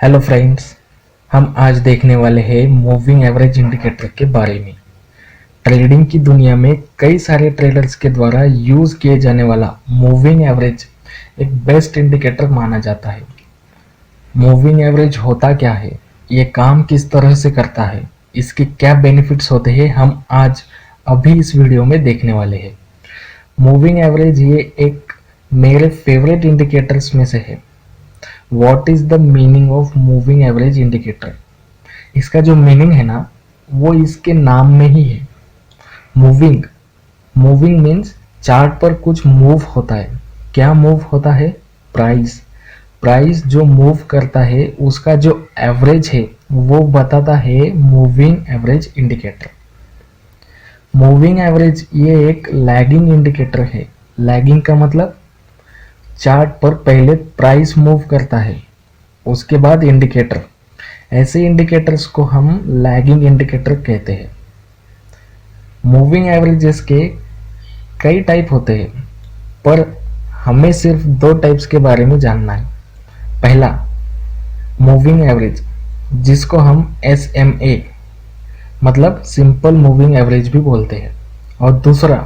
Hello friends, हम आज देखने वाले हैं मूविंग एवरेज इंडिकेटर के बारे में। ट्रेडिंग की दुनिया में कई सारे ट्रेडर्स के द्वारा यूज किए जाने वाला मूविंग एवरेज एक बेस्ट इंडिकेटर माना जाता है। मूविंग एवरेज होता क्या है, ये काम किस तरह से करता है, इसके क्या बेनिफिट्स होते हैं, हम आज अभी इस वीडियो में देखने वाले हैं। मूविंग एवरेज ये एक मेरे फेवरेट इंडिकेटर्स में से है। What is the meaning of moving average indicator? इसका जो मीनिंग है ना, वो इसके नाम में ही है। मूविंग मूविंग मीन्स चार्ट पर कुछ मूव होता है। क्या मूव होता है? प्राइस। प्राइस जो मूव करता है उसका जो एवरेज है वो बताता है moving average indicator. Moving average ये एक लैगिंग इंडिकेटर है। लैगिंग का मतलब चार्ट पर पहले प्राइस मूव करता है, उसके बाद इंडिकेटर। ऐसे इंडिकेटर्स को हम लैगिंग इंडिकेटर कहते हैं। मूविंग एवरेजेस के कई टाइप होते हैं, पर हमें सिर्फ दो टाइप्स के बारे में जानना है। पहला, मूविंग एवरेज, जिसको हम SMA मतलब सिंपल मूविंग एवरेज भी बोलते हैं, और दूसरा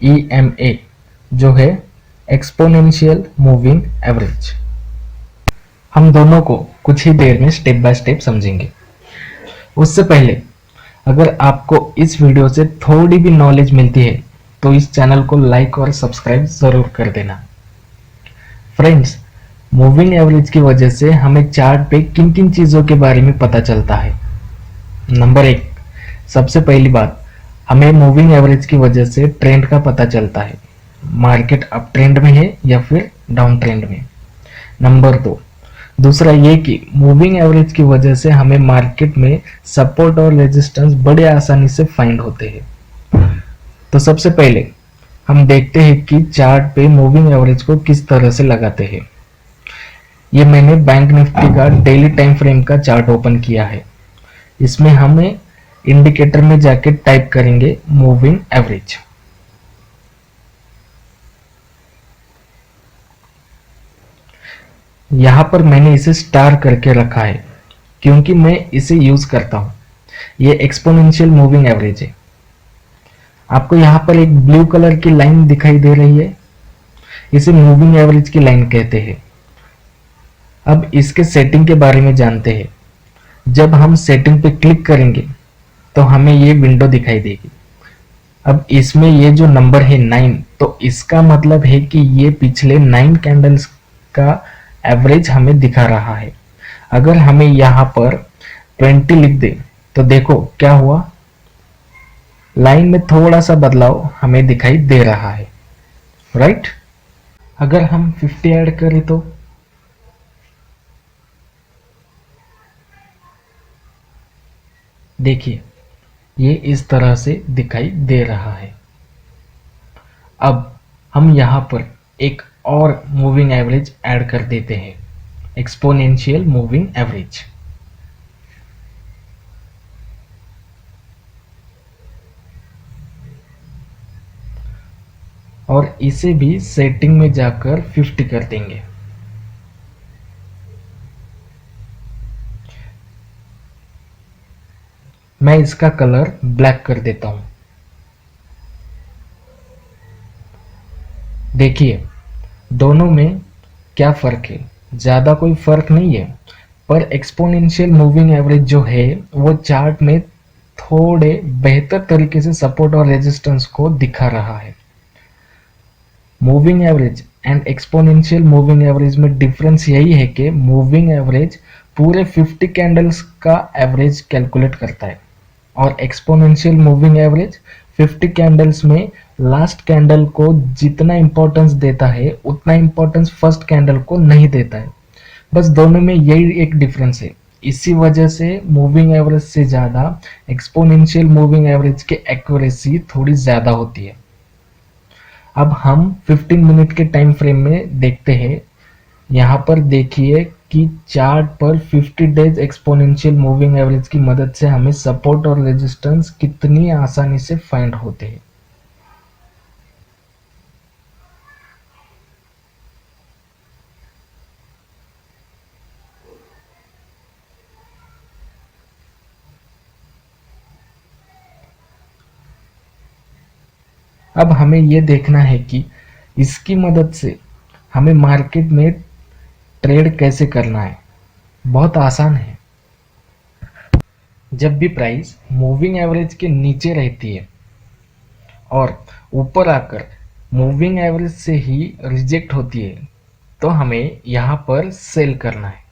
EMA जो है एक्सपोनेंशियल मूविंग एवरेज। हम दोनों को कुछ ही देर में स्टेप बाय स्टेप समझेंगे। उससे पहले, अगर आपको इस वीडियो से थोड़ी भी नॉलेज मिलती है तो इस चैनल को लाइक और सब्सक्राइब जरूर कर देना। फ्रेंड्स, मूविंग एवरेज की वजह से हमें चार्ट पे किन किन चीज़ों के बारे में पता चलता है। नंबर एक, सबसे पहली बात, हमें मूविंग एवरेज की वजह से ट्रेंड का पता चलता है, मार्केट अप ट्रेंड में है या फिर डाउन ट्रेंड में। नंबर दो, दूसरा ये कि मूविंग एवरेज की वजह से हमें मार्केट में सपोर्ट और रेजिस्टेंस बड़े आसानी से फाइंड होते हैं। तो सबसे पहले हम देखते हैं कि चार्ट पे मूविंग एवरेज को किस तरह से लगाते हैं। ये मैंने बैंक निफ्टी का डेली टाइम फ्रेम का चार्ट ओपन किया है। इसमें हमें इंडिकेटर में जाके टाइप करेंगे मूविंग एवरेज। यहाँ पर मैंने इसे स्टार करके रखा है क्योंकि मैं इसे यूज करता हूँ। ये एक्सपोनेंशियल मूविंग एवरेज है। आपको यहाँ पर एक ब्लू कलर की लाइन दिखाई दे रही है, इसे मूविंग एवरेज की लाइन कहते हैं। अब इसके सेटिंग के बारे में जानते हैं। जब हम सेटिंग पे क्लिक करेंगे तो हमें ये विंडो दिखाई देगी। अब इसमें ये जो नंबर है 9, तो इसका मतलब है कि ये पिछले 9 कैंडल्स का एवरेज हमें दिखा रहा है। अगर हमें यहाँ पर 20 लिख दे तो देखो क्या हुआ, लाइन में थोड़ा सा बदलाव हमें दिखाई दे रहा है, राइट? अगर हम 50 ऐड करें तो देखिए ये इस तरह से दिखाई दे रहा है। अब हम यहाँ पर एक और मूविंग एवरेज ऐड कर देते हैं, एक्सपोनेंशियल मूविंग एवरेज। और इसे भी सेटिंग में जाकर 50 कर देंगे। मैं इसका कलर ब्लैक कर देता हूं। देखिए दोनों में क्या फर्क है, ज्यादा कोई फर्क नहीं है, पर एक्सपोनेंशियल मूविंग एवरेज जो है वो चार्ट में थोड़े बेहतर तरीके से सपोर्ट और रेजिस्टेंस को दिखा रहा है। Moving average and exponential moving average में डिफरेंस यही है कि मूविंग एवरेज पूरे 50 कैंडल्स का एवरेज कैलकुलेट करता है, और एक्सपोनेंशियल मूविंग एवरेज 50 कैंडल्स में लास्ट कैंडल को जितना इंपॉर्टेंस देता है उतना इंपॉर्टेंस फर्स्ट कैंडल को नहीं देता है। बस दोनों में यही एक डिफरेंस है। इसी वजह से मूविंग एवरेज से ज़्यादा एक्सपोनेंशियल मूविंग एवरेज की एक्यूरेसी थोड़ी ज़्यादा होती है। अब हम 15 मिनट के टाइम फ्रेम में देखते हैं। यहाँ पर देखिए कि चार्ट पर 50 डेज एक्सपोनेंशियल मूविंग एवरेज की मदद से हमें सपोर्ट और रेजिस्टेंस कितनी आसानी से फाइंड होते हैं। अब हमें ये देखना है कि इसकी मदद से हमें मार्केट में ट्रेड कैसे करना है। बहुत आसान है। जब भी प्राइस मूविंग एवरेज के नीचे रहती है और ऊपर आकर मूविंग एवरेज से ही रिजेक्ट होती है, तो हमें यहाँ पर सेल करना है।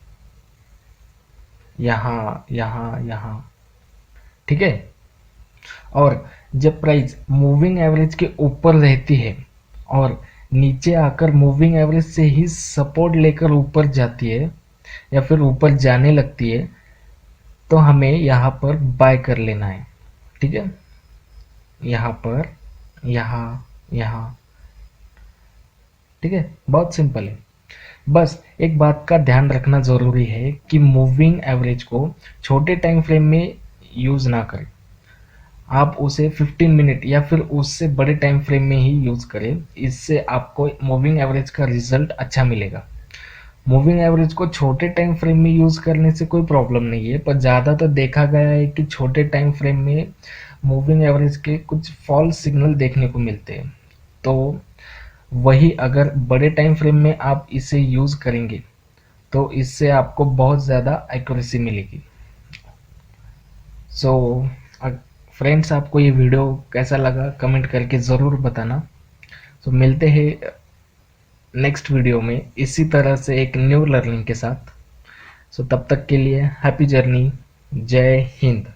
यहाँ यहाँ यहाँ, ठीक है। और जब प्राइस मूविंग एवरेज के ऊपर रहती है और नीचे आकर मूविंग एवरेज से ही सपोर्ट लेकर ऊपर जाती है या फिर ऊपर जाने लगती है, तो हमें यहाँ पर बाय कर लेना है, ठीक है। यहाँ पर, यहाँ, यहाँ, ठीक है। बहुत सिंपल है। बस एक बात का ध्यान रखना ज़रूरी है कि मूविंग एवरेज को छोटे टाइम फ्रेम में यूज़ ना करें। आप उसे 15 मिनट या फिर उससे बड़े टाइम फ्रेम में ही यूज़ करें। इससे आपको मूविंग एवरेज का रिजल्ट अच्छा मिलेगा। मूविंग एवरेज को छोटे टाइम फ्रेम में यूज़ करने से कोई प्रॉब्लम नहीं है, पर ज़्यादातर देखा गया है कि छोटे टाइम फ्रेम में मूविंग एवरेज के कुछ फॉल्स सिग्नल देखने को मिलते हैं। तो वही अगर बड़े टाइम फ्रेम में आप इसे यूज़ करेंगे तो इससे आपको बहुत ज़्यादा एक्यूरेसी मिलेगी। सो फ्रेंड्स, आपको ये वीडियो कैसा लगा कमेंट करके ज़रूर बताना। तो मिलते हैं नेक्स्ट वीडियो में इसी तरह से एक न्यू लर्निंग के साथ। सो तब तक के लिए हैप्पी जर्नी। जय हिंद।